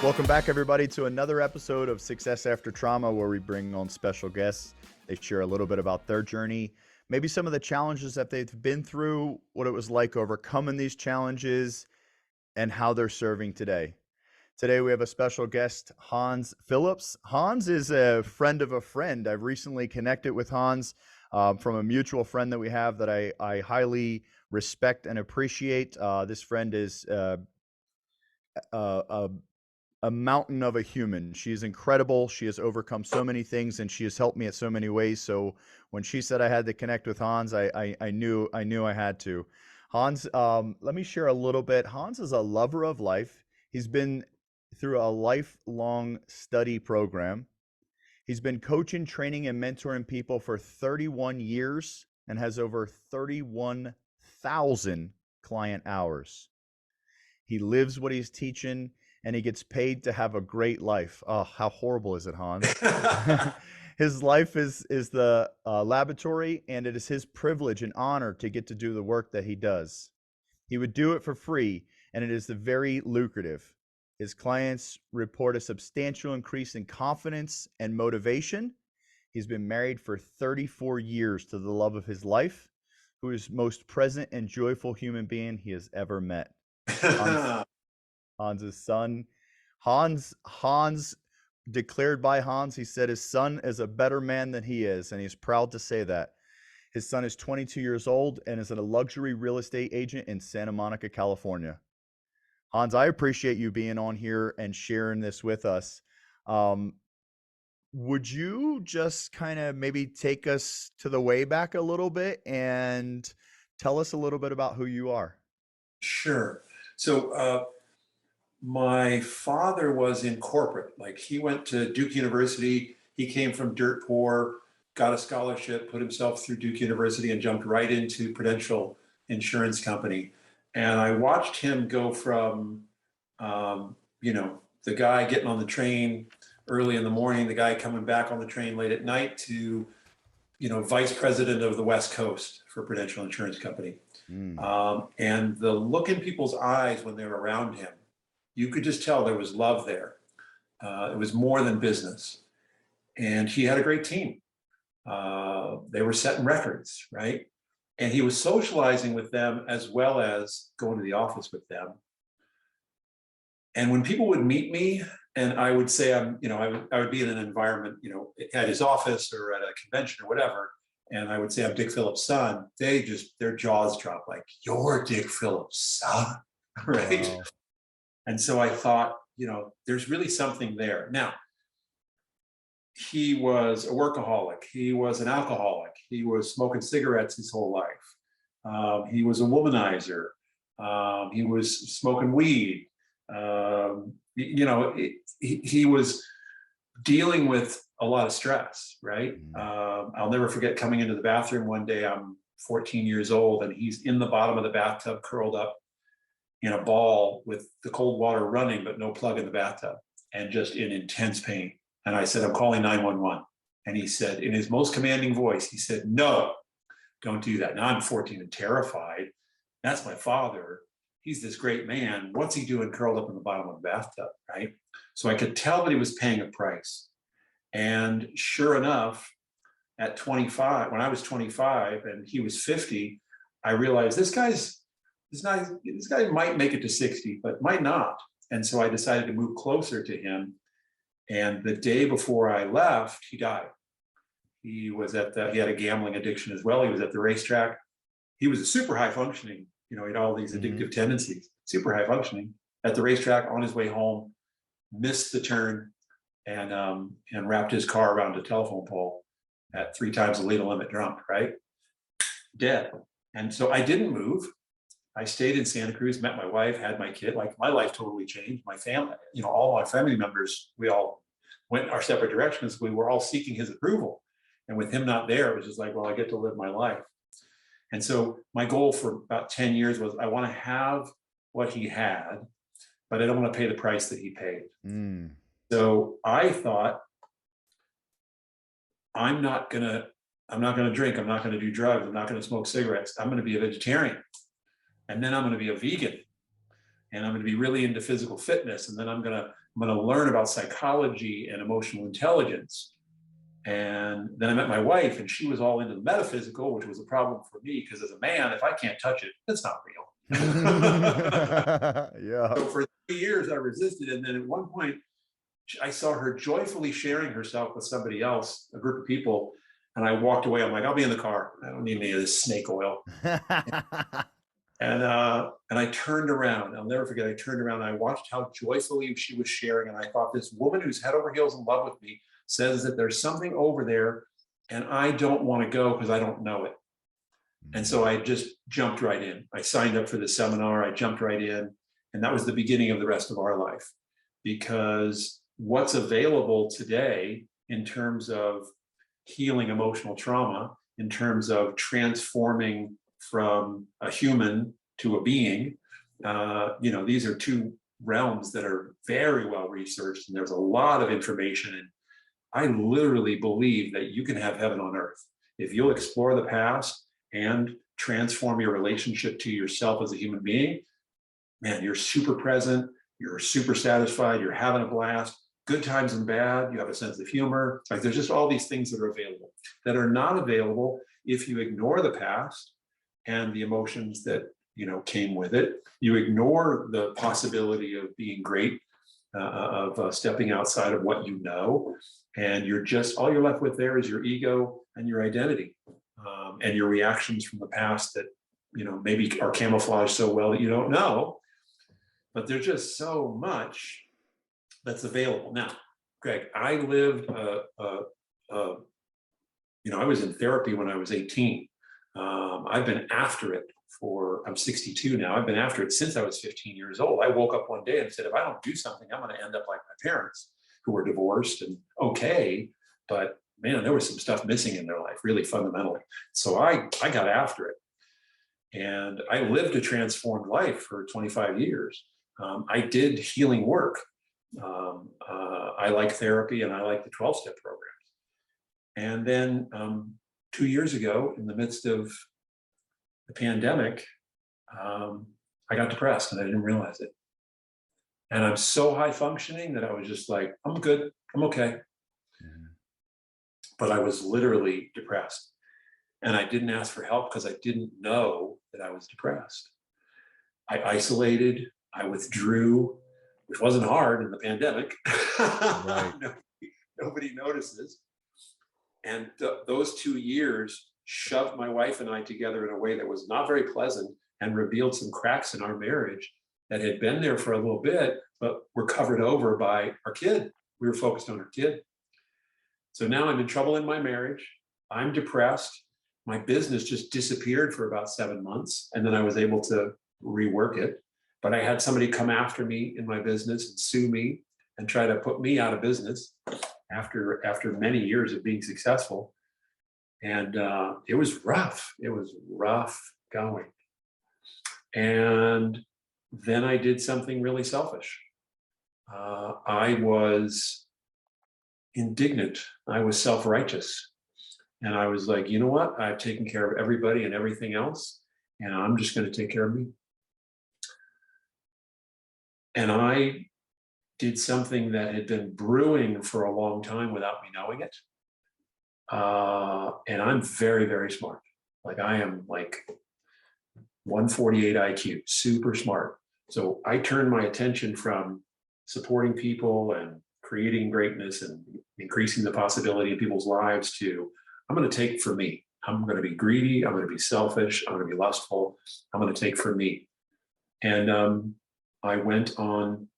Welcome back, everybody, to another episode of Success After Trauma, where we bring on special guests. They share a little bit about their journey, maybe some of the challenges that they've been through, what it was like overcoming these challenges, and how they're serving today. Today, we have a special guest, Hans Phillips. Hans is a friend of a friend. I've recently connected with Hans from a mutual friend that we have that I highly respect and appreciate. This friend is a mountain of a human. She is incredible. She has overcome so many things, and she has helped me in so many ways. So when she said I had to connect with Hans, I knew I had to. Hans, let me share a little bit. Hans is a lover of life. He's been through a lifelong study program. He's been coaching, training, and mentoring people for 31 years and has over 31,000 client hours. He lives what he's teaching, and he gets paid to have a great life. Oh, how horrible is it, Hans? His life is the laboratory, and it is his privilege and honor to get to do the work that he does. He would do it for free, and it is very lucrative. His clients report a substantial increase in confidence and motivation. He's been married for 34 years to the love of his life, who is the most present and joyful human being he has ever met. Hans's son. Hans declared by Hans, he said his son is a better man than he is, and he's proud to say that. His son is 22 years old and is a luxury real estate agent in Santa Monica, California. Hans, I appreciate you being on here and sharing this with us. Would you just kind of maybe take us to the way back a little bit and tell us a little bit about who you are? Sure. So my father was in corporate. Like, he went to Duke University. He came from dirt poor, got a scholarship, put himself through Duke University, and jumped right into Prudential Insurance Company. And I watched him go from, the guy getting on the train early in the morning, the guy coming back on the train late at night, to, vice president of the West Coast for Prudential Insurance Company. And the look in people's eyes when they were around him, you could just tell there was love there. It was more than business. And he had a great team. They were setting records, right? And he was socializing with them as well as going to the office with them. And when people would meet me, and I would say I would be in an environment, at his office or at a convention or whatever, and I would say I'm Dick Phillips' son, their jaws drop, like, "You're Dick Phillips' son," right? Wow. And so I thought, there's really something there. Now, he was a workaholic. He was an alcoholic. He was smoking cigarettes his whole life. He was a womanizer. He was smoking weed. He was dealing with a lot of stress, right? I'll never forget coming into the bathroom one day. I'm 14 years old, and he's in the bottom of the bathtub, curled up in a ball with the cold water running, but no plug in the bathtub, and just in intense pain. And I said, "I'm calling 911. And he said, in his most commanding voice, he said, "No, don't do that." Now I'm 14 and terrified. That's my father. He's this great man. What's he doing curled up in the bottom of the bathtub, right? So I could tell that he was paying a price. And sure enough, at 25, when I was 25 and he was 50, I realized this guy might make it to 60, but might not. And so I decided to move closer to him. And the day before I left, he died. He had a gambling addiction as well. He was at the racetrack. He was a super high functioning, he had all these addictive tendencies, super high functioning, at the racetrack on his way home, missed the turn, and wrapped his car around a telephone pole at 3 times the legal limit drunk, right? Dead. And so I didn't move. I stayed in Santa Cruz, met my wife, had my kid. Like, my life totally changed. My family, all my family members, we all went our separate directions. We were all seeking his approval. And with him not there, it was just like, well, I get to live my life. And so my goal for about 10 years was, I want to have what he had, but I don't want to pay the price that he paid. So I thought, I'm not going to drink. I'm not going to do drugs. I'm not going to smoke cigarettes. I'm going to be a vegetarian. And then I'm going to be a vegan. And I'm going to be really into physical fitness. And then I'm going to I'm going to learn about psychology and emotional intelligence. And then I met my wife, and she was all into the metaphysical, which was a problem for me because as a man, if I can't touch it, it's not real. Yeah. So for 3 years, I resisted. And then at one point, I saw her joyfully sharing herself with somebody else, a group of people. And I walked away. I'm like, I'll be in the car. I don't need any of this snake oil. And I turned around. I'll never forget. I turned around and I watched how joyfully she was sharing. And I thought, this woman who's head over heels in love with me says that there's something over there, and I don't want to go because I don't know it. And so I just jumped right in. I signed up for the seminar. I jumped right in, and that was the beginning of the rest of our life. Because what's available today in terms of healing emotional trauma, in terms of transforming from a human to a being, these are two realms that are very well researched, and there's a lot of information. And I literally believe that you can have heaven on earth if you'll explore the past and transform your relationship to yourself as a human being. Man, you're super present, you're super satisfied, you're having a blast, good times and bad, you have a sense of humor. Like, there's just all these things that are available that are not available if you ignore the past and the emotions that came with it. You ignore the possibility of being great, of stepping outside of what you know, and all you're left with there is your ego and your identity, and your reactions from the past that maybe are camouflaged so well that you don't know. But there's just so much that's available now. Greg, I lived I was in therapy when I was 18. I've been after it I'm 62 now. I've been after it since I was 15 years old. I woke up one day and said, if I don't do something, I'm going to end up like my parents, who were divorced and okay, but man, there was some stuff missing in their life, really fundamentally. So I got after it. And I lived a transformed life for 25 years. I did healing work. I like therapy, and I like the 12-step programs. And then 2 years ago, in the midst of the pandemic, I got depressed, and I didn't realize it. And I'm so high functioning that I was just like, I'm good, I'm okay. But I was literally depressed. And I didn't ask for help because I didn't know that I was depressed. I isolated, I withdrew, which wasn't hard in the pandemic. Right. Nobody notices. And those 2 years shoved my wife and I together in a way that was not very pleasant, and revealed some cracks in our marriage that had been there for a little bit, but were covered over by our kid. We were focused on our kid. So now I'm in trouble in my marriage. I'm depressed. My business just disappeared for about 7 months, and then I was able to rework it. But I had somebody come after me in my business and sue me and try to put me out of business after many years of being successful. And it was rough. It was rough going. And then I did something really selfish. I was indignant. I was self-righteous. And I was like, you know what? I've taken care of everybody and everything else, and I'm just going to take care of me. And I did something that had been brewing for a long time without me knowing it. And I'm very, very smart. Like, I am like 148 IQ, super smart. So I turned my attention from supporting people and creating greatness and increasing the possibility in people's lives to, I'm going to take for me. I'm going to be greedy. I'm going to be selfish. I'm going to be lustful. I'm going to take for me. And I went on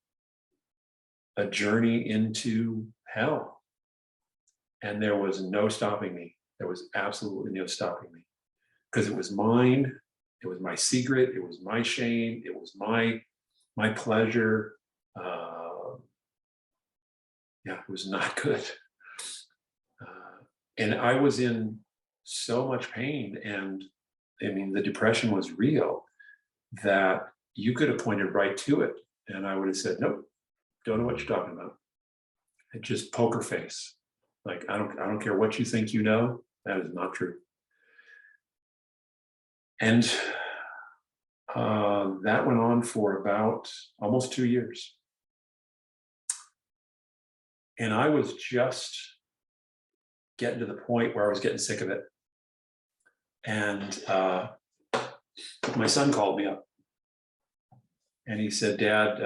a journey into hell. And there was no stopping me. There was absolutely no stopping me, because it was mine. It was my secret. It was my shame. It was my pleasure. It was not good. And I was in so much pain. And I mean, the depression was real, that you could have pointed right to it. And I would have said, nope, don't know what you're talking about. It just poker face. Like, I don't care what you think you know. That is not true. And that went on for about almost 2 years. And I was just getting to the point where I was getting sick of it. And my son called me up and he said, Dad,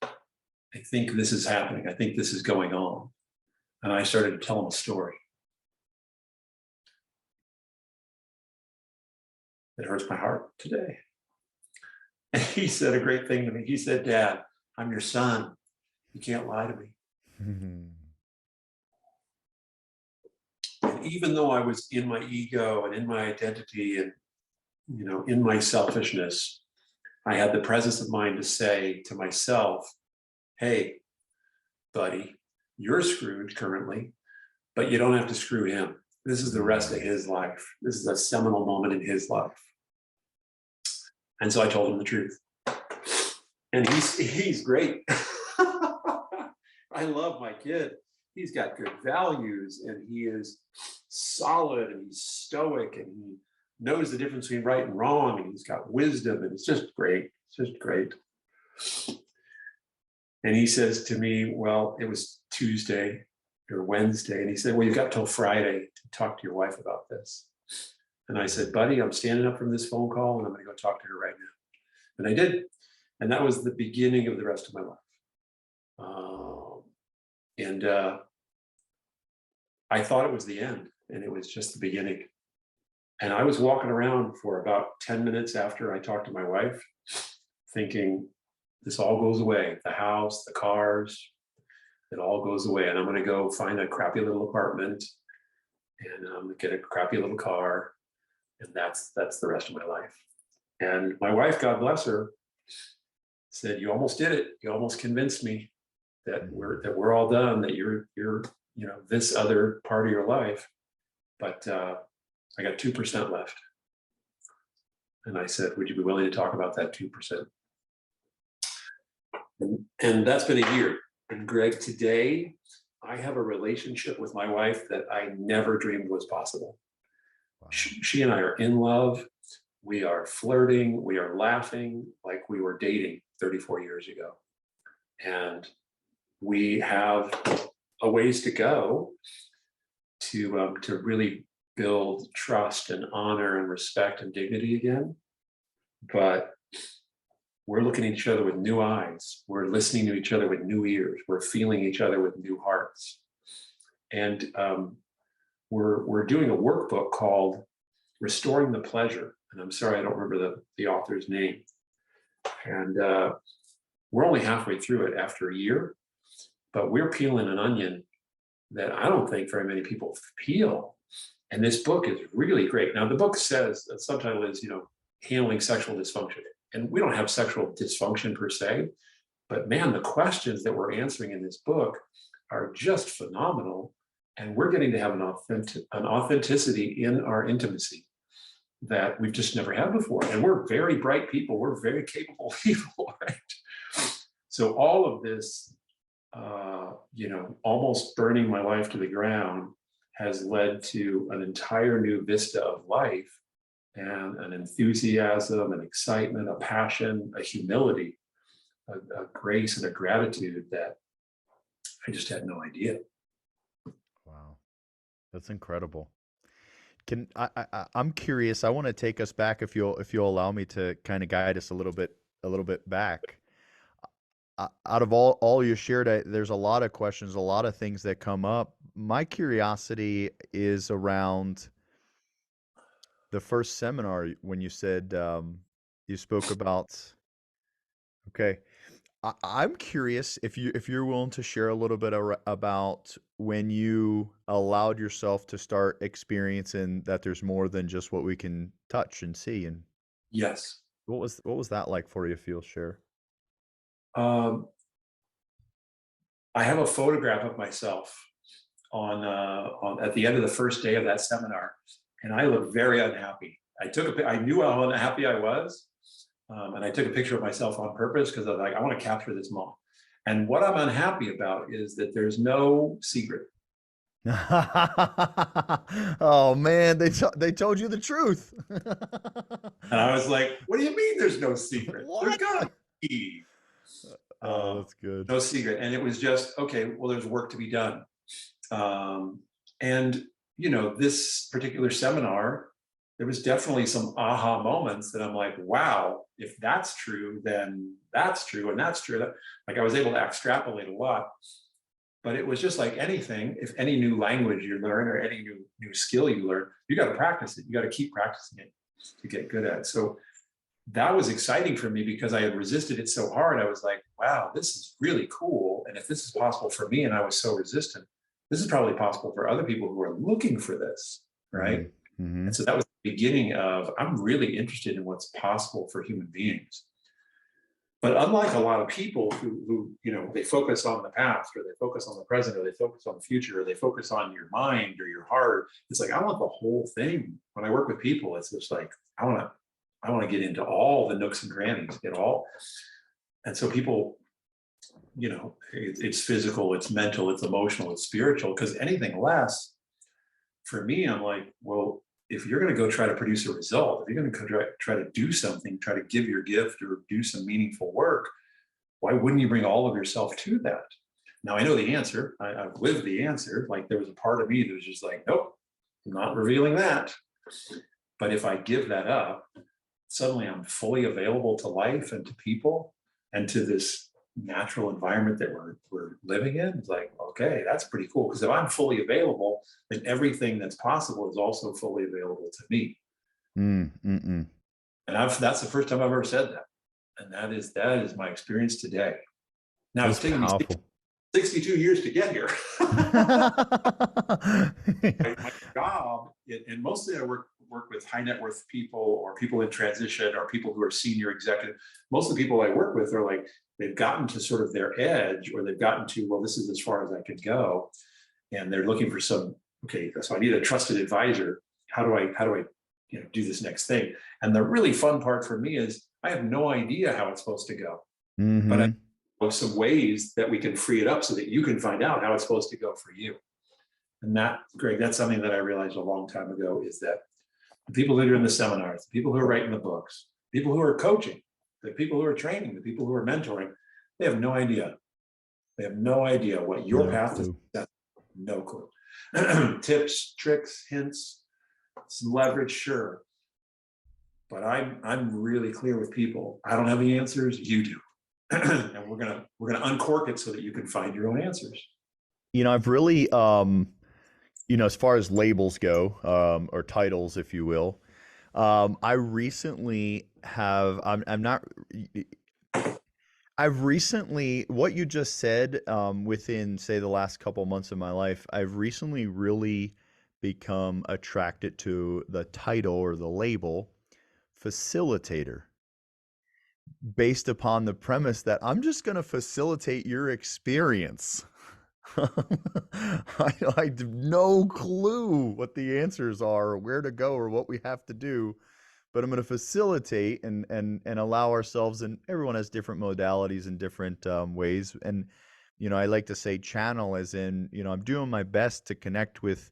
I think this is happening. I think this is going on. And I started to tell him a story. It hurts my heart today. And he said a great thing to me. He said, Dad, I'm your son. You can't lie to me. And even though I was in my ego and in my identity and, you know, in my selfishness, I had the presence of mind to say to myself, hey, buddy, you're screwed currently, but you don't have to screw him. This is the rest of his life. This is a seminal moment in his life. And so I told him the truth. And he's great. I love my kid. He's got good values and he is solid and he's stoic and he knows the difference between right and wrong and he's got wisdom and it's just great. It's just great. And he says to me, well, it was Tuesday or Wednesday. And he said, well, you've got till Friday to talk to your wife about this. And I said, buddy, I'm standing up from this phone call and I'm going to go talk to her right now. And I did. And that was the beginning of the rest of my life. I thought it was the end and it was just the beginning. And I was walking around for about 10 minutes after I talked to my wife, thinking, this all goes away. The house, the cars, it all goes away. And I'm going to go find a crappy little apartment and get a crappy little car. And that's the rest of my life. And my wife, God bless her, said, you almost did it. You almost convinced me that we're all done, that you're you know, this other part of your life. But I got 2% left. And I said, would you be willing to talk about that 2%? And that's been a year. And Greg, today, I have a relationship with my wife that I never dreamed was possible. Wow. She and I are in love. We are flirting. We are laughing like we were dating 34 years ago. And we have a ways to go to really build trust and honor and respect and dignity again. But we're looking at each other with new eyes. We're listening to each other with new ears. We're feeling each other with new hearts. And we're doing a workbook called Restoring the Pleasure. And I'm sorry, I don't remember the author's name. And we're only halfway through it after a year, but we're peeling an onion that I don't think very many people peel. And this book is really great. Now, the book says, the subtitle is, you know, handling sexual dysfunction. And we don't have sexual dysfunction per se, but man, the questions that we're answering in this book are just phenomenal. And we're getting to have an authenticity in our intimacy that we've just never had before. And we're very bright people. We're very capable people, right? So all of this, you know, almost burning my life to the ground has led to an entire new vista of life and an enthusiasm, an excitement, a passion, a humility, a grace and a gratitude that I just had no idea. Wow, that's incredible. I'm curious. I want to take us back, if you'll allow me to kind of guide us a little bit back. Out of all you shared, there's a lot of questions, a lot of things that come up. My curiosity is around the first seminar when you said you spoke about. Okay, I'm curious if you're willing to share a little bit about when you allowed yourself to start experiencing that there's more than just what we can touch and see. And yes, what was that like for you, if you'll share? I have a photograph of myself on at the end of the first day of that seminar, and I look very unhappy. I knew how unhappy I was, and I took a picture of myself on purpose because I was like, I want to capture this moment. And what I'm unhappy about is that there's no secret. Oh man, they told you the truth. And I was like, what do you mean there's no secret? What? There's gotta be. Oh, that's good. No secret. And it was just, okay, well, there's work to be done. And, this particular seminar, there was definitely some aha moments that I'm like, wow, if that's true, then that's true. And that's true. Like I was able to extrapolate a lot. But it was just like anything, if any new language you learn or any new skill you learn, you got to practice it. You got to keep practicing it to get good at it. So that was exciting for me because I had resisted it so hard. I was like, wow, this is really cool. And if this is possible for me, and I was so resistant, this is probably possible for other people who are looking for this, right? Mm-hmm. And so that was the beginning of, I'm really interested in what's possible for human beings. But unlike a lot of people who they focus on the past, or they focus on the present, or they focus on the future, or they focus on your mind or your heart, it's like, I want the whole thing. When I work with people, it's just like, I want to get into all the nooks and crannies, get all. And so people, it's physical, it's mental, it's emotional, it's spiritual, because anything less, for me, I'm like, well, if you're going to go try to produce a result, if you're going to try to do something, try to give your gift or do some meaningful work, why wouldn't you bring all of yourself to that? Now, I know the answer. I've lived the answer. Like there was a part of me that was just like, nope, I'm not revealing that. But if I give that up, suddenly I'm fully available to life and to people and to this natural environment that we're living in. It's like, okay, that's pretty cool. Because if I'm fully available, then everything that's possible is also fully available to me. And that's the first time I've ever said that. And that is my experience today. Now That's it's taken powerful. me 62 years to get here. My job, and mostly I work with high net worth people or people in transition or people who are senior executive. Most of the people I work with are like, they've gotten to sort of their edge, or they've gotten to, well, this is as far as I could go. And they're looking for okay, so I need a trusted advisor. How do I do this next thing? And the really fun part for me is I have no idea how it's supposed to go. But I know some ways that we can free it up so that you can find out how it's supposed to go for you. And that, Greg, that's something that I realized a long time ago, is that the people that are in the seminars, the people who are writing the books, people who are coaching, the people who are training, the people who are mentoring, they have no idea. They have no idea what your path is. No clue. Tips, tricks, hints, some leverage, sure. But I'm really clear with people. I don't have the answers, you do. And we're gonna uncork it so that you can find your own answers. I've really as far as labels go, or titles, if you will, I recently have, I've recently, what you just said, within, say, the last couple months of my life, I've recently really become attracted to the title or the label facilitator, based upon the premise that I'm just going to facilitate your experience. I have no clue what the answers are, or where to go, or what we have to do, but I'm going to facilitate and allow ourselves, and everyone has different modalities and different ways. And, I like to say channel, as in, I'm doing my best to connect with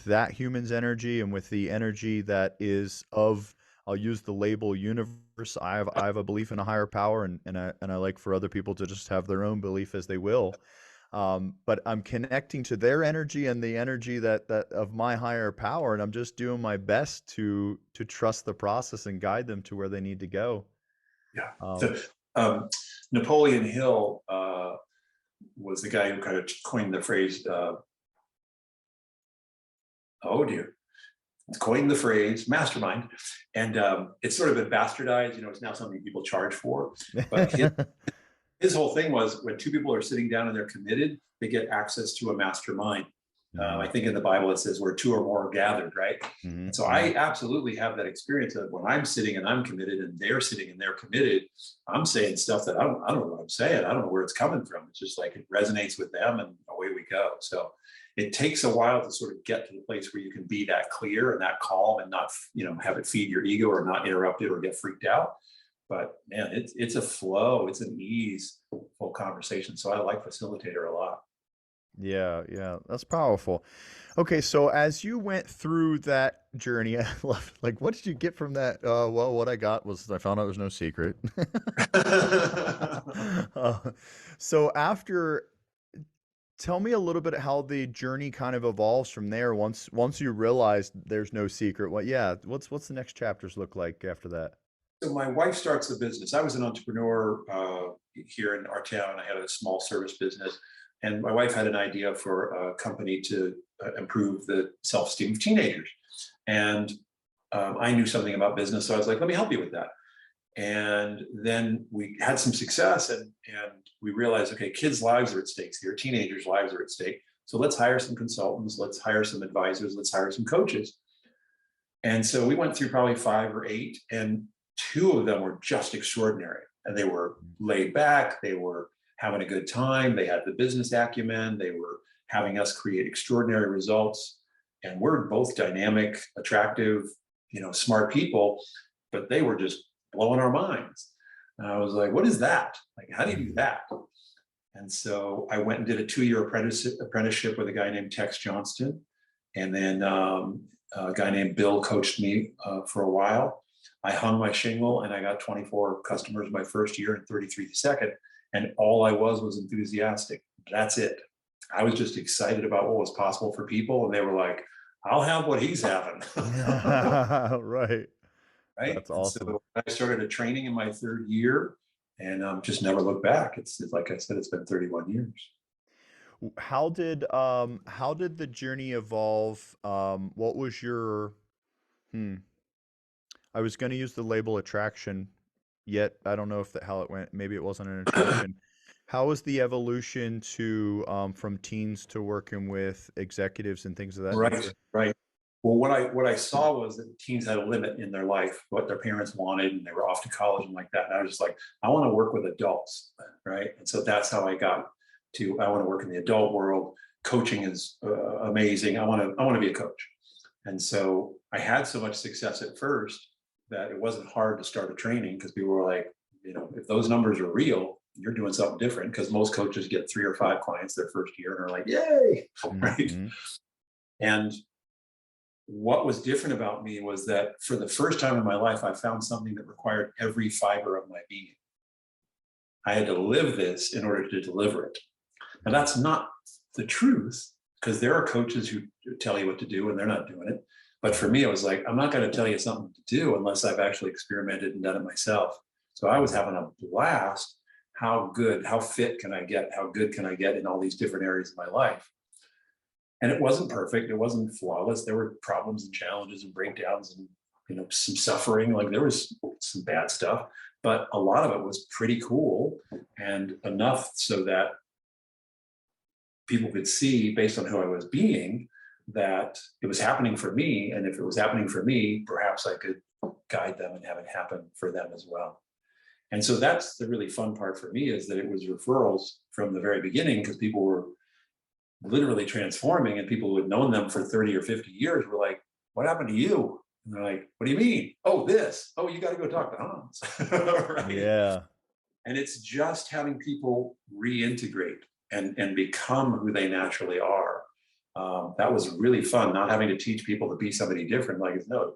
that human's energy and with the energy that is of, I'll use the label universe. I have a belief in a higher power, and I like for other people to just have their own belief as they will. But I'm connecting to their energy and the energy that of my higher power, and I'm just doing my best to trust the process and guide them to where they need to go. Yeah. Napoleon Hill was the guy who kind of coined the phrase. Coined the phrase mastermind, and it's sort of been bastardized. It's now something people charge for. But his whole thing was, when two people are sitting down and they're committed, they get access to a mastermind. I think in the Bible it says where two or more are gathered, right? And so I absolutely have that experience of when I'm sitting and I'm committed and they're sitting and they're committed, I'm saying stuff that I don't know what I'm saying. I don't know where it's coming from. It's just like it resonates with them and away we go. So it takes a while to sort of get to the place where you can be that clear and that calm and not, have it feed your ego or not interrupt it or get freaked out. But man, it's a flow, it's an easeful conversation. So I like facilitator a lot. Yeah, that's powerful. Okay, so as you went through that journey. I love, like, what did you get from that? Well, what I got was I found out there's no secret. uh, so after, tell me a little bit how the journey kind of evolves from there. Once you realize there's no secret, yeah, what's the next chapters look like after that? So my wife starts a business. I was an entrepreneur here in our town. I had a small service business, and my wife had an idea for a company to improve the self-esteem of teenagers. And I knew something about business, so I was like, let me help you with that. And then we had some success, and we realized, okay, kids' lives are at stake here, teenagers' lives are at stake. So let's hire some consultants, let's hire some advisors, let's hire some coaches. And so we went through probably 5 or 8, and 2 of them were just extraordinary. And they were laid back, they were having a good time, they had the business acumen, they were having us create extraordinary results. And we're both dynamic, attractive, smart people, but they were just blowing our minds. And I was like, what is that? Like, how do you do that? And so I went and did a 2-year apprenticeship with a guy named Tex Johnston. And then a guy named Bill coached me for a while. I hung my shingle and I got 24 customers my first year and 33 the second. And all I was enthusiastic. That's it. I was just excited about what was possible for people. And they were like, I'll have what he's having. Right. Right. That's And awesome. so I started a training in my 3rd year, and just never looked back. It's like I said, it's been 31 years. How did the journey evolve? What was your hmm I was going to use the label attraction, yet I don't know if that how it went. Maybe it wasn't an attraction. How was the evolution to from teens to working with executives and things of that Right, nature? right. Well, what I saw was that teens had a limit in their life, what their parents wanted, and they were off to college and like that. And I was just like, I want to work with adults, right? And so that's how I got to. I want to work in the adult world. Coaching is amazing. I want to be a coach. And so I had so much success at first that it wasn't hard to start a training, because people were like, if those numbers are real, you're doing something different, because most coaches get 3 or 5 clients their first year and are like, yay, right? Mm-hmm. And what was different about me was that for the first time in my life, I found something that required every fiber of my being. I had to live this in order to deliver it. And that's not the truth, because there are coaches who tell you what to do and they're not doing it. But for me, it was like, I'm not going to tell you something to do unless I've actually experimented and done it myself. So I was having a blast. How good, how fit can I get? How good can I get in all these different areas of my life? And it wasn't perfect. It wasn't flawless. There were problems and challenges and breakdowns and some suffering. Like, there was some bad stuff, but a lot of it was pretty cool, and enough so that people could see, based on who I was being, that it was happening for me. And if it was happening for me, perhaps I could guide them and have it happen for them as well. And so that's the really fun part for me, is that it was referrals from the very beginning, because people were literally transforming, and people who had known them for 30 or 50 years were like, what happened to you? And they're like, what do you mean? Oh, this. Oh, you got to go talk to Hans. Right. Yeah. And it's just having people reintegrate and become who they naturally are. That was really fun, not having to teach people to be somebody different. Like, no,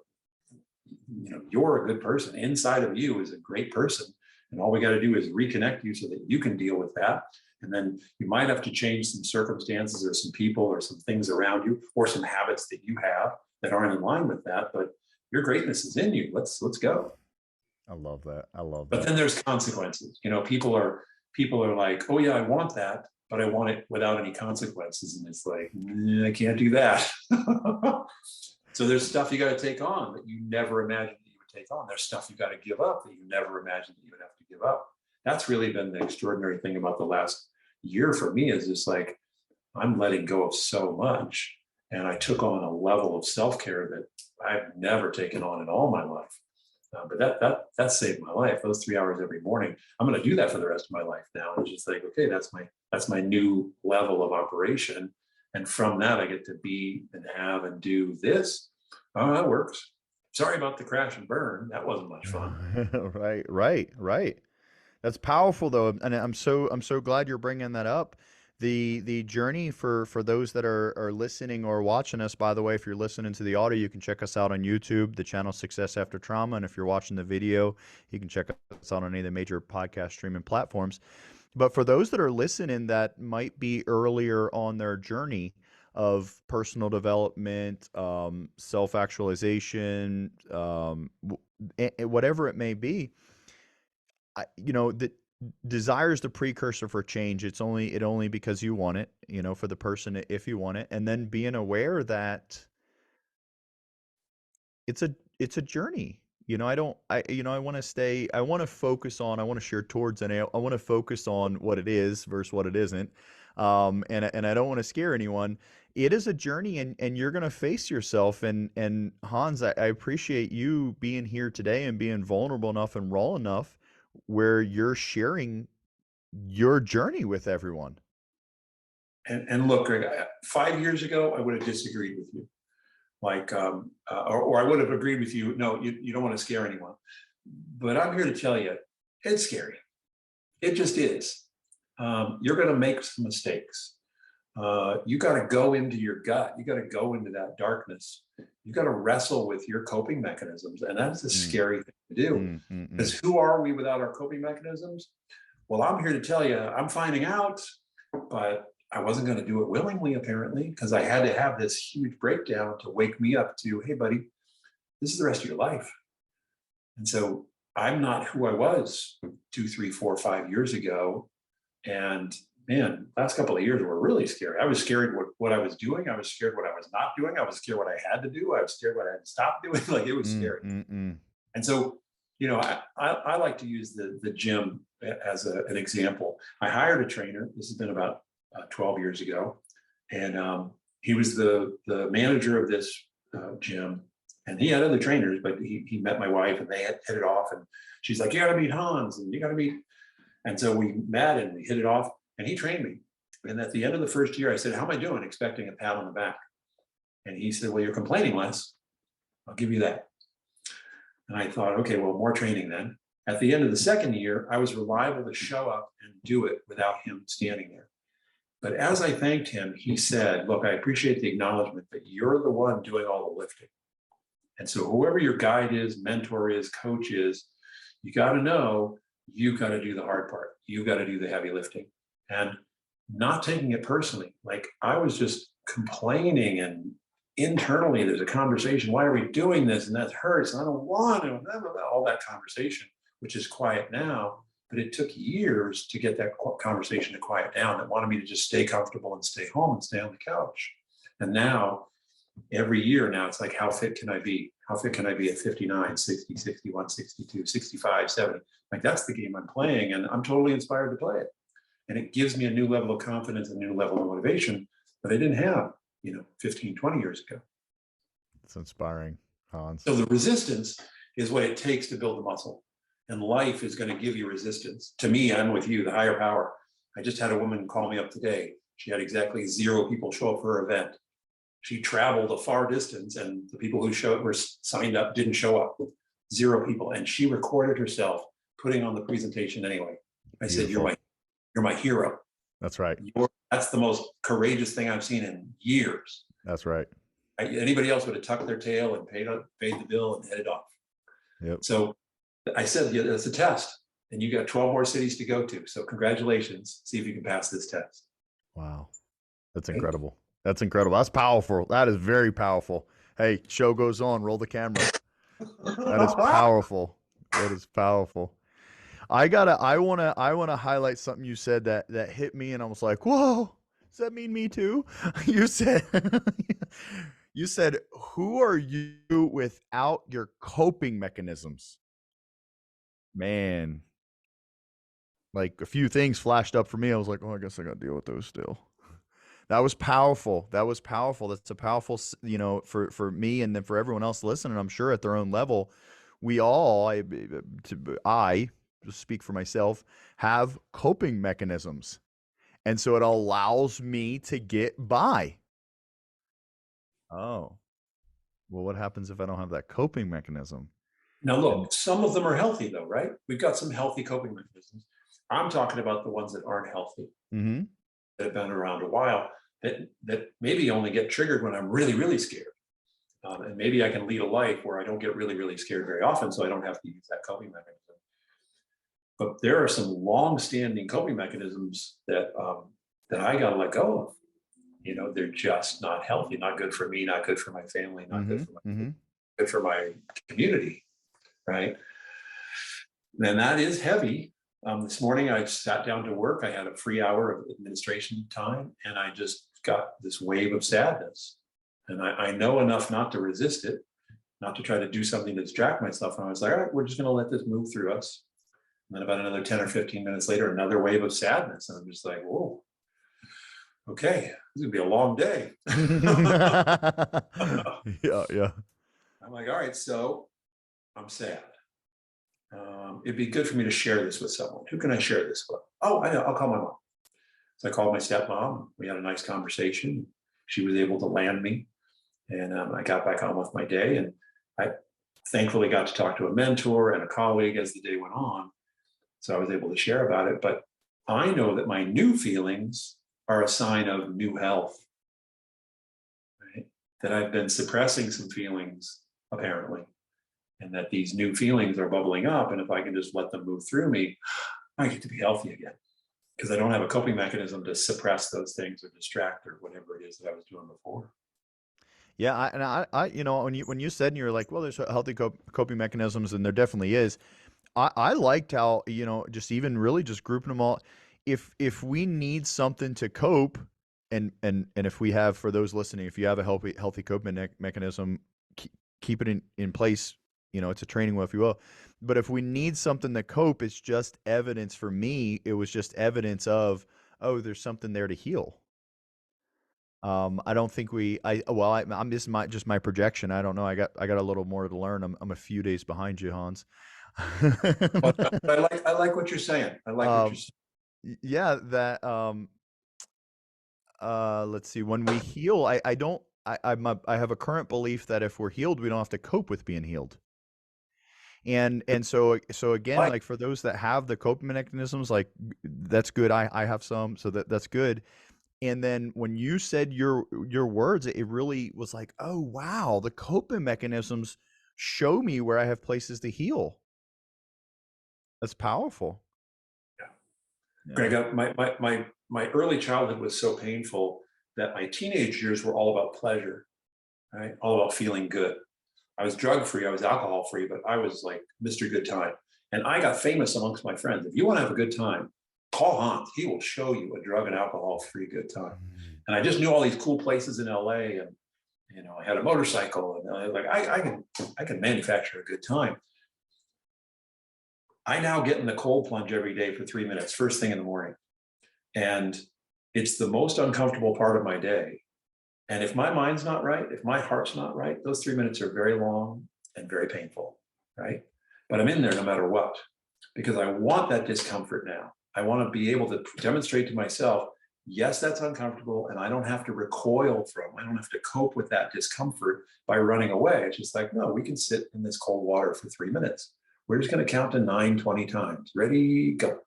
you're a good person. Inside of you is a great person. And all we got to do is reconnect you so that you can deal with that. And then you might have to change some circumstances or some people or some things around you, or some habits that you have that aren't in line with that. But your greatness is in you. Let's go. I love that. I love But that. then there's consequences. People are like, oh yeah, I want that, but I want it without any consequences. And it's like, I can't do that. So there's stuff you got to take on that you never imagined that you would take on. There's stuff you got to give up that you never imagined that you would have to give up. That's really been the extraordinary thing about the last year for me, is just like, I'm letting go of so much. And I took on a level of self-care that I've never taken on in all my life. But that saved my life. Those 3 hours every morning, I'm going to do that for the rest of my life now. It's just like, okay, that's my new level of operation. And from that, I get to be and have and do this. Oh, that works. Sorry about the crash and burn. That wasn't much fun. Right. That's powerful though, and I'm so glad you're bringing that up. The journey for those that are listening or watching us, by the way, if you're listening to the audio, you can check us out on YouTube, the channel Success After Trauma. And if you're watching the video, you can check us out on any of the major podcast streaming platforms. But for those that are listening that might be earlier on their journey of personal development, self-actualization, whatever it may be, the desire is the precursor for change. It's only because you want it, for the person, if you want it, and then being aware that it's a journey. I don't, I want to I want to share towards, and I want to focus on what it is versus what it isn't. And I don't want to scare anyone. It is a journey, and you're going to face yourself. And Hans, I appreciate you being here today and being vulnerable enough and raw enough where you're sharing your journey with everyone. And look, Greg, 5 years ago, I would have disagreed with you. Or I would have agreed with you. No, you don't want to scare anyone. But I'm here to tell you, it's scary. It just is. You're going to make some mistakes. You got to go into your gut. You got to go into that darkness. You got to wrestle with your coping mechanisms. And that's a scary thing to do. Because who are we without our coping mechanisms? Well, I'm here to tell you, I'm finding out, but I wasn't going to do it willingly, apparently, because I had to have this huge breakdown to wake me up to, hey, buddy, this is the rest of your life. And so I'm not who I was 2, 3, 4, 5 years ago. And man, last couple of years were really scary. I was scared what I was doing. I was scared what I was not doing. I was scared what I had to do. I was scared what I had to stop doing. Like, it was scary. And so, I like to use the gym as an example. I hired a trainer. This has been about 12 years ago. And he was the manager of this gym. And he had other trainers, but he met my wife, and they had hit it off. And she's like, you got to meet Hans, and you got to meet. And so we met and we hit it off, and he trained me. And at the end of the first year, I said, how am I doing? Expecting a pat on the back. And he said, well, you're complaining less. I'll give you that. And I thought, okay, well, more training then. At the end of the second year, I was reliable to show up and do it without him standing there. But as I thanked him, he said, look, I appreciate the acknowledgement, but you're the one doing all the lifting. And so whoever your guide is, mentor is, coach is, you got to know you got to do the hard part. You got to do the heavy lifting, and not taking it personally. Like, I was just complaining, and internally there's a conversation. Why are we doing this? And that hurts. And I don't want to. All that conversation, which is quiet now. But it took years to get that conversation to quiet down, that wanted me to just stay comfortable and stay home and stay on the couch. And now, every year now, it's like, how fit can I be? How fit can I be at 59, 60, 61, 62, 65, 70? Like, that's the game I'm playing, and I'm totally inspired to play it. And it gives me a new level of confidence, a new level of motivation that I didn't have, 15, 20 years ago. It's inspiring, Hans. So the resistance is what it takes to build the muscle. And life is going to give you resistance. To me, I'm with you, the higher power. I just had a woman call me up today. She had exactly 0 people show up for her event. She traveled a far distance, and the people who were signed up didn't show up. 0 people. And she recorded herself putting on the presentation anyway. I said, you're my hero. That's right. That's the most courageous thing I've seen in years. That's right. Anybody else would have tucked their tail and paid the bill and headed off. Yep. So I said, yeah, it's a test, and you got 12 more cities to go to. So congratulations. See if you can pass this test. Wow. That's incredible. That's incredible. That's powerful. That is very powerful. Hey, show goes on. Roll the camera. That is powerful. That is powerful. I wanna highlight something you said that hit me, and I was like, whoa, does that mean me too? You said who are you without your coping mechanisms? Man, like, a few things flashed up for me. I was like, oh, I guess I got to deal with those still. That was powerful. That's a powerful, for me, and then for everyone else listening, I'm sure at their own level, we all, I just speak for myself, have coping mechanisms. And so it allows me to get by. Oh, well, what happens if I don't have that coping mechanism? Now, look, some of them are healthy, though, right? We've got some healthy coping mechanisms. I'm talking about the ones that aren't healthy. have been around a while that maybe only get triggered when I'm really, really scared. And maybe I can lead a life where I don't get really, really scared very often, so I don't have to use that coping mechanism. But there are some long-standing coping mechanisms that I got to let go of. They're just not healthy, not good for me, not good for my family, not Mm-hmm. Mm-hmm. good for my community, right? And that is heavy. This morning I sat down to work. I had a free hour of administration time, and I just got this wave of sadness. And I know enough not to resist it, not to try to do something to distract myself. And I was like, all right, we're just going to let this move through us. And then about another 10 or 15 minutes later, another wave of sadness. And I'm just like, whoa, okay, this is going to be a long day. Yeah, yeah. I'm like, all right, so I'm sad. It'd be good for me to share this with someone. Who can I share this with? Oh, I know, I'll call my mom. So I called my stepmom. We had a nice conversation. She was able to land me. And I got back on with my day. And I thankfully got to talk to a mentor and a colleague as the day went on. So I was able to share about it. But I know that my new feelings are a sign of new health, right? That I've been suppressing some feelings, apparently, and that these new feelings are bubbling up. And if I can just let them move through me, I get to be healthy again, because I don't have a coping mechanism to suppress those things or distract or whatever it is that I was doing before. Yeah, when you said, and you were like, well, there's healthy coping mechanisms, and there definitely is. I liked how, just even really just grouping them all. If we need something to cope, and if we have, for those listening, if you have a healthy coping mechanism, keep it in place. It's a training wheel, if you will. But if we need something to cope, it's just evidence. For me, it was just evidence of, oh, there's something there to heal. I don't think I'm just my projection. I don't know. I got a little more to learn. I'm a few days behind you, Hans. But I like what you're saying. I like what you're um, saying. yeah, that let's see. When we heal, I don't. I have a current belief that if we're healed, we don't have to cope with being healed. And so again, Like, like for those that have the coping mechanisms, like that's good. I have some, so that's good. And then when you said your words, it really was like, oh wow, the coping mechanisms show me where I have places to heal. That's powerful. Yeah. Greg, my early childhood was so painful that my teenage years were all about pleasure, right? All about feeling good. I was drug free, I was alcohol free, but I was like Mr. Good Time. And I got famous amongst my friends. If you want to have a good time, call Hans. He will show you a drug and alcohol free good time. Mm. And I just knew all these cool places in LA, and I had a motorcycle, and I was like, I can manufacture a good time. I now get in the cold plunge every day for 3 minutes, first thing in the morning. And it's the most uncomfortable part of my day. And if my mind's not right, if my heart's not right, those 3 minutes are very long and very painful, right? But I'm in there no matter what, because I want that discomfort now. I want to be able to demonstrate to myself, yes, that's uncomfortable, and I don't have to recoil from, I don't have to cope with that discomfort by running away. It's just like, no, we can sit in this cold water for 3 minutes. We're just going to count to 9, 20 times. Ready, go.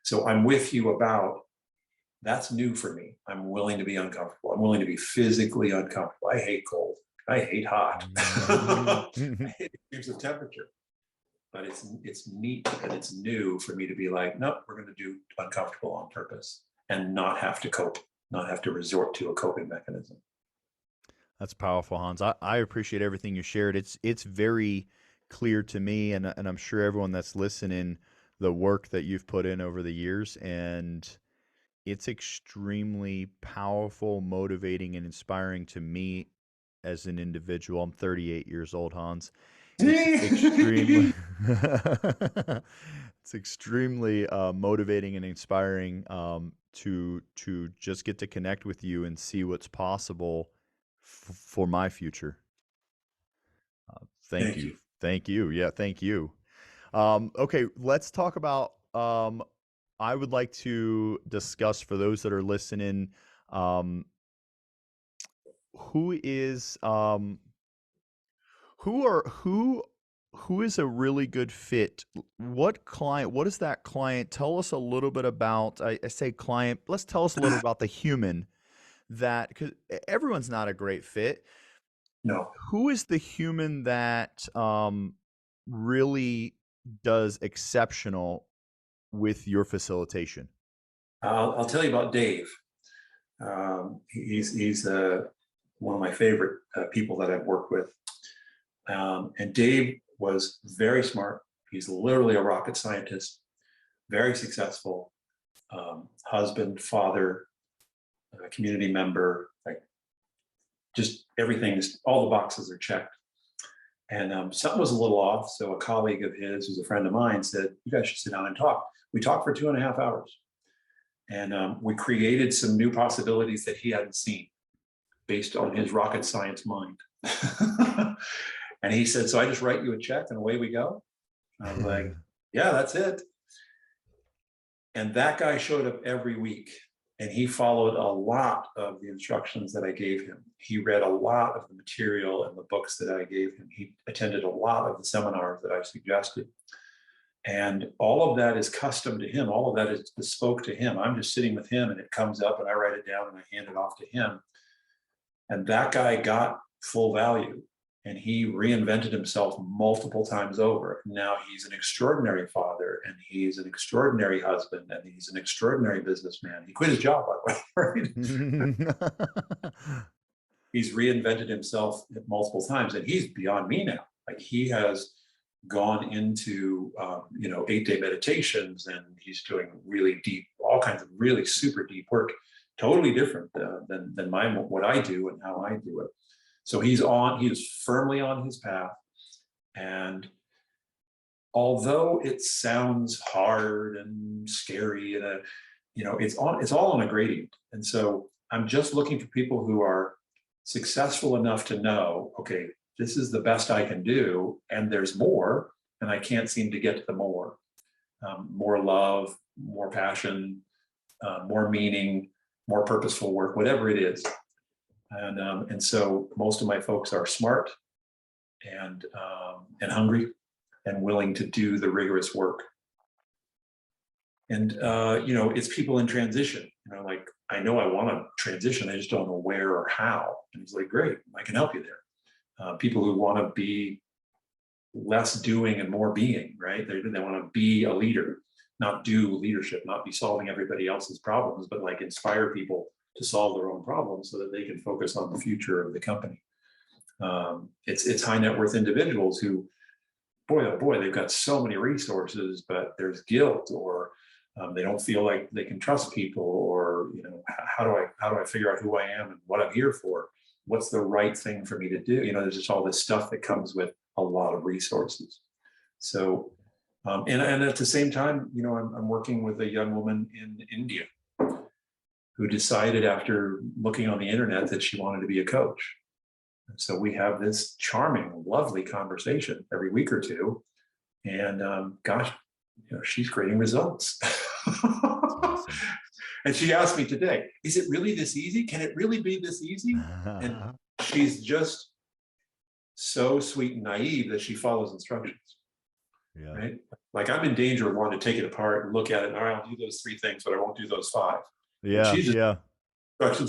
So I'm with you about, that's new for me. I'm willing to be uncomfortable. I'm willing to be physically uncomfortable. I hate cold. I hate hot. I hate extremes of temperature. But it's neat and it's new for me to be like, nope, we're going to do uncomfortable on purpose and not have to cope, not have to resort to a coping mechanism. That's powerful, Hans. I appreciate everything you shared. It's very clear to me, and I'm sure everyone that's listening, the work that you've put in over the years, and it's extremely powerful, motivating, and inspiring to me as an individual. I'm 38 years old, Hans. It's extremely it's extremely motivating and inspiring, to just get to connect with you and see what's possible for my future. Thank Thank you. you. Thank you. Yeah, thank you. Okay, let's talk about. I would like to discuss, for those that are listening, um, who is who who is a really good fit? What client, what is that client? Tell us a little bit about, I say client, let's tell us a little about the human that, because everyone's not a great fit. No, Who is the human that really does exceptional with your facilitation? I'll tell you about Dave. He's one of my favorite people that I've worked with. And Dave was very smart. He's literally a rocket scientist, very successful, husband, father, community member, like just everything, all the boxes are checked. And something was a little off. So a colleague of his, who's a friend of mine, said, "You guys should sit down and talk." We talked for 2.5 hours. And we created some new possibilities that he hadn't seen based on his rocket science mind. And he said, "So I just write you a check and away we go?" I was like, "Yeah, that's it." And that guy showed up every week and he followed a lot of the instructions that I gave him. He read a lot of the material and the books that I gave him. He attended a lot of the seminars that I suggested. And all of that is custom to him. All of that is bespoke to him. I'm just sitting with him and it comes up and I write it down and I hand it off to him. And that guy got full value and he reinvented himself multiple times over. Now he's an extraordinary father and he's an extraordinary husband and he's an extraordinary businessman. He quit his job, by the way, right? He's reinvented himself multiple times and he's beyond me now. Like he has gone into 8-day meditations and he's doing really deep, all kinds of really super deep work, totally different than what I do and how I do it. So he is firmly on his path. And although it sounds hard and scary and it's all on a gradient. And so I'm just looking for people who are successful enough to know, okay, this is the best I can do, and there's more, and I can't seem to get to the more. More love, more passion, more meaning, more purposeful work, whatever it is. And so most of my folks are smart and hungry and willing to do the rigorous work. And it's people in transition. Like I know I want to transition, I just don't know where or how. And he's like, "Great, I can help you there." People who want to be less doing and more being, right? They want to be a leader, not do leadership, not be solving everybody else's problems, but like inspire people to solve their own problems so that they can focus on the future of the company. It's high net worth individuals who, boy, oh boy, they've got so many resources, but there's guilt or they don't feel like they can trust people, or how do I figure out who I am and what I'm here for? What's the right thing for me to do? There's just all this stuff that comes with a lot of resources. So, and at the same time, I'm working with a young woman in India who decided after looking on the internet that she wanted to be a coach. And so we have this charming, lovely conversation every week or two. And gosh, she's creating results. Awesome. And she asked me today, "Is it really this easy? Can it really be this easy?" And she's just so sweet and naive that she follows instructions. Yeah. Right? Like I'm in danger of wanting to take it apart and look at it. And, all right, I'll do those 3 things, but I won't do those 5. And Yeah. she's just Yeah.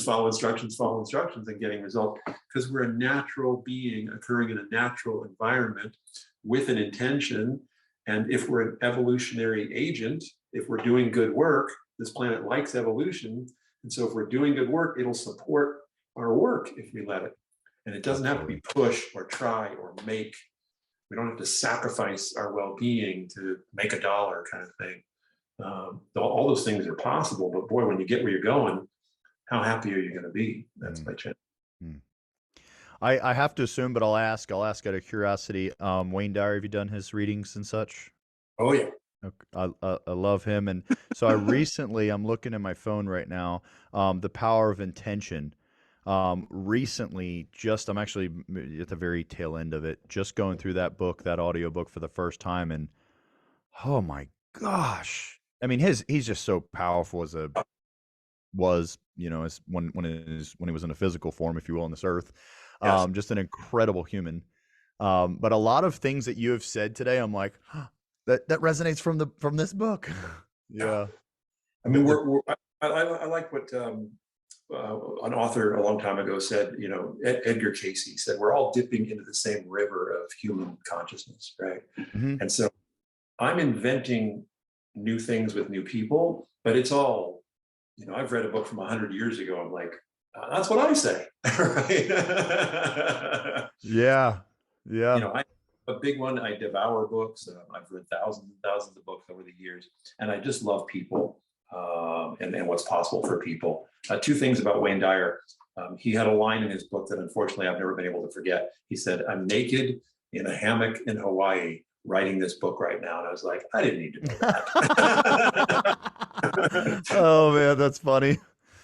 follow instructions, and getting results, because we're a natural being occurring in a natural environment with an intention. And if we're an evolutionary agent, if we're doing good work, this planet likes evolution. And so if we're doing good work, it'll support our work if we let it. And it doesn't have to be push or try or make. We don't have to sacrifice our well-being to make a dollar kind of thing. All those things are possible, but boy, when you get where you're going, how happy are you going to be? That's my challenge. I have to assume, but I'll ask out of curiosity. Wayne Dyer, have you done his readings and such? Oh yeah. I love him. And so I'm looking at my phone right now, The Power of Intention. Recently, I'm actually at the very tail end of it, just going through that book, that audiobook for the first time. And oh my gosh. I mean, he's just so powerful as when he was in a physical form, if you will, on this earth. Yes. Just an incredible human. But a lot of things that you have said today, I'm like, huh, that resonates from this book. Yeah. Yeah. I mean, I like what an author a long time ago said, you know, Edgar Casey said, we're all dipping into the same river of human consciousness, right? Mhm. And so I'm inventing new things with new people, but it's all, you know, I've read a book from 100 years ago. I'm like, that's what I say, right? Yeah. You Yeah. know, I'm a big one. I devour books. I've read thousands and thousands of books over the years, and I just love people, and what's possible for people. Two things about Wayne Dyer. He had a line in his book that unfortunately I've never been able to forget. He said, "I'm naked in a hammock in Hawaii writing this book right now." And I was like, I didn't need to know that. Oh man, that's funny.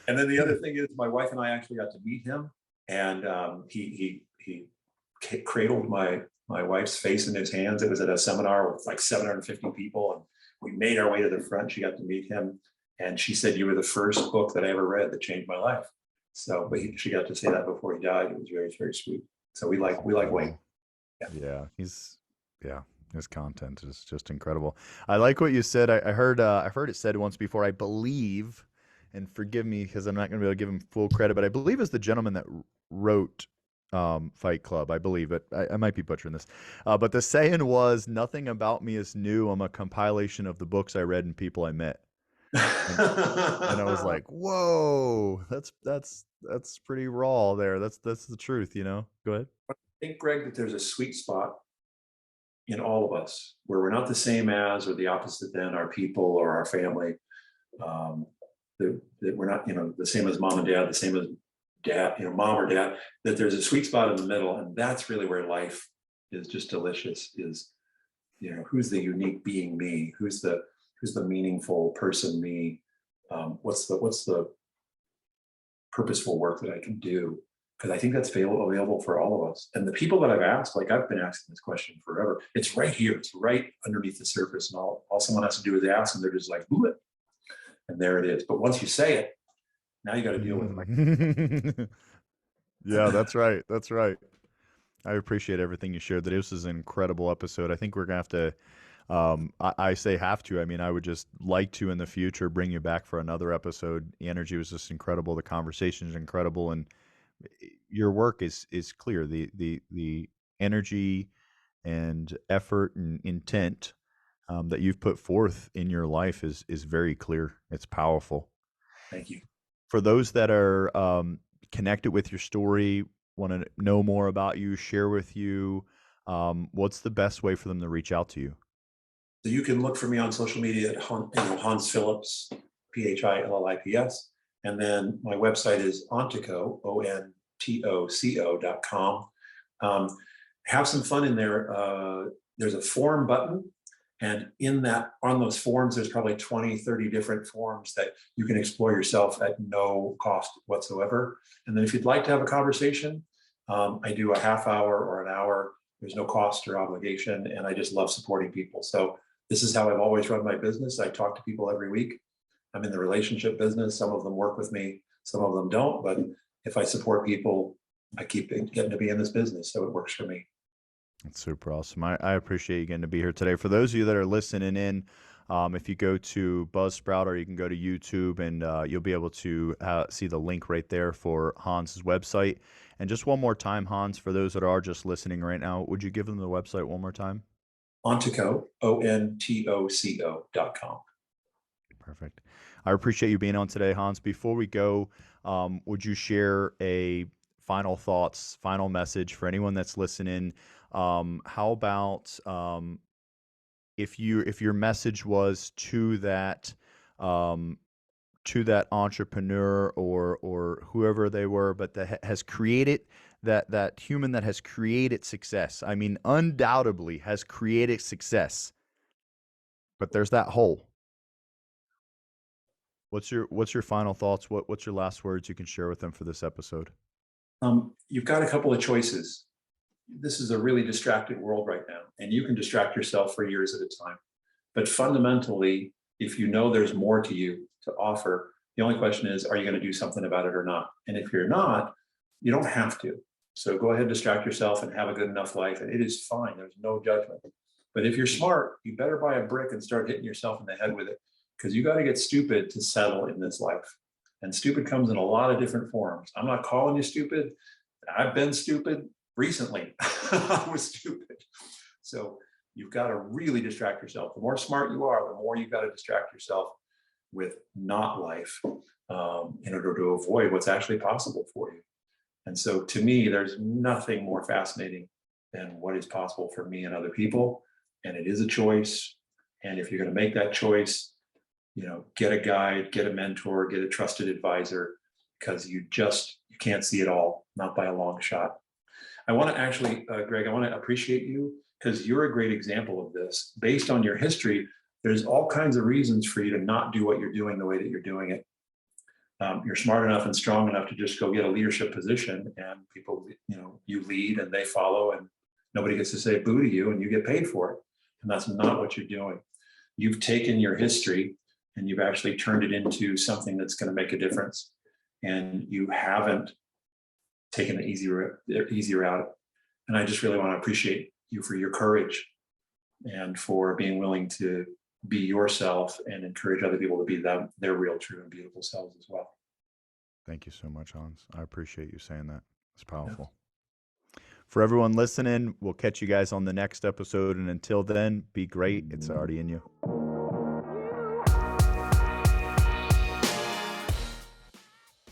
And then the other thing is, my wife and I actually got to meet him, and he cradled my wife's face in his hands. It was at a seminar with like 750 people, and we made our way to the front. She got to meet him, and she said, "You were the first book that I ever read that changed my life." So, but she got to say that before he died. It was very, very sweet. So we like Wayne. Yeah. Yeah, yeah, his content is just incredible. I like what you said. I've heard it said once before, I believe, and forgive me because I'm not going to be able to give him full credit, but I believe it's the gentleman that wrote Fight Club. I believe it. I might be butchering this, but the saying was, "Nothing about me is new. I'm a compilation of the books I read and people I met." And I was like, "Whoa, that's pretty raw there. That's the truth, you know." Go ahead. I think, Greg, that there's a sweet spot in all of us where we're not the same as or the opposite than our people or our family. Um, that we're not, you know, the same as mom and dad, the same as dad, you know, mom or dad, that there's a sweet spot in the middle. And that's really where life is just delicious, is, you know, who's the unique being me? Who's the meaningful person me? What's the purposeful work that I can do? Because I think that's available for all of us. And the people that I've asked, like I've been asking this question forever, it's right here, it's right underneath the surface. And all someone has to do is ask, and they're just like, ooh, it. And there it is. But once you say it, now you got to deal with it. Yeah, that's right. That's right. I appreciate everything you shared. That this is an incredible episode. I think we're gonna have to. I say have to. I mean, I would just like to in the future bring you back for another episode. The energy was just incredible. The conversation is incredible, and your work is clear. The energy and effort and intent that you've put forth in your life is very clear. It's powerful. Thank you. For those that are connected with your story, want to know more about you, share with you, what's the best way for them to reach out to you? So you can look for me on social media at Hans Phillips, Phillips. And then my website is ontoco, ontoco.com. Have some fun in there. There's a form button. And on those forms, there's probably 20, 30 different forms that you can explore yourself at no cost whatsoever. And then if you'd like to have a conversation, I do a half hour or an hour. There's no cost or obligation. And I just love supporting people. So this is how I've always run my business. I talk to people every week. I'm in the relationship business. Some of them work with me, some of them don't. But if I support people, I keep getting to be in this business. So it works for me. That's super awesome. I appreciate you getting to be here today. For those of you that are listening in, if you go to Buzzsprout or you can go to YouTube, and you'll be able to see the link right there for Hans's website. And just one more time, Hans, for those that are just listening right now, would you give them the website one more time? Ontoco, ontoco.com. Perfect. I appreciate you being on today, Hans. Before we go, would you share a final thoughts, final message for anyone that's listening? How about if your message was to that entrepreneur or whoever they were, but that has created that human that has created success. I mean, undoubtedly has created success, but there's that hole. What's your final thoughts? What's your last words you can share with them for this episode? You've got a couple of choices. This is a really distracted world right now, and you can distract yourself for years at a time. But fundamentally, if you know there's more to you to offer, the only question is, are you going to do something about it or not? And if you're not, you don't have to. So go ahead, distract yourself and have a good enough life. And it is fine. There's no judgment. But if you're smart, you better buy a brick and start hitting yourself in the head with it, because you got to get stupid to settle in this life. And stupid comes in a lot of different forms. I'm not calling you stupid. I've been stupid recently. I was stupid. So you've got to really distract yourself. The more smart you are, the more you've got to distract yourself with not life, in order to avoid what's actually possible for you. And so to me, there's nothing more fascinating than what is possible for me and other people. And it is a choice. And if you're going to make that choice, get a guide, get a mentor, get a trusted advisor, because you can't see it all, not by a long shot. I want to actually, Greg, I want to appreciate you, because you're a great example of this. Based on your history, there's all kinds of reasons for you to not do what you're doing the way that you're doing it. You're smart enough and strong enough to just go get a leadership position, and people, you lead and they follow, and nobody gets to say boo to you, and you get paid for it. And that's not what you're doing. You've taken your history and you've actually turned it into something that's going to make a difference. And you haven't taken the easy route. And I just really want to appreciate you for your courage and for being willing to be yourself and encourage other people to be their real, true, and beautiful selves as well. Thank you so much, Hans. I appreciate you saying that. It's powerful. Yeah. For everyone listening, we'll catch you guys on the next episode. And until then, be great. It's already in you.